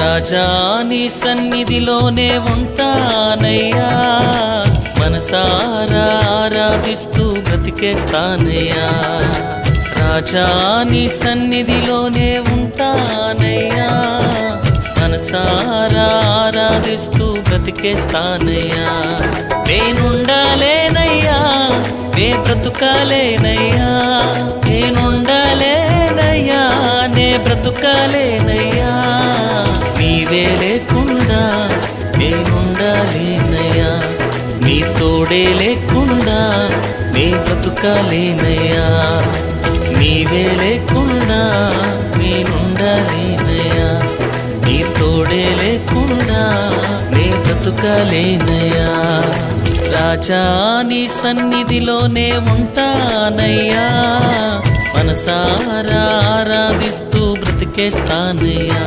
రాజా నీ సన్నిధిలోనే ఉంటానయ్యా, మనసారా ఆరాధిస్తూ బ్రతికేస్తానయ్యా. రాజా నీ సన్నిధిలోనే ఉంటానయ్యా, మనసారా ఆరాధిస్తూ బ్రతికేస్తానయ్యా. నేనుండాలేనయ్యా, నే బ్రతుకాలేనయ్యా, నేనుండాలేనయ్యా, నే బ్రతుకాలేనయ్యా. నీవే లేకుండా నేనుండాలేనయ్యా, నీ తోడే లేకుండా నే బ్రతుకాలేనయ్యా. నీవే లేకుండా నేనుండాలేనయ్యా, నీ తోడే లేకుండా నే బ్రతుకాలేనయ్యా. రాజా నీ సన్నిధిలోనే ఉంటానయ్యా, మనసారా ఆరాధిస్తూ బ్రతికేస్తానయ్యా.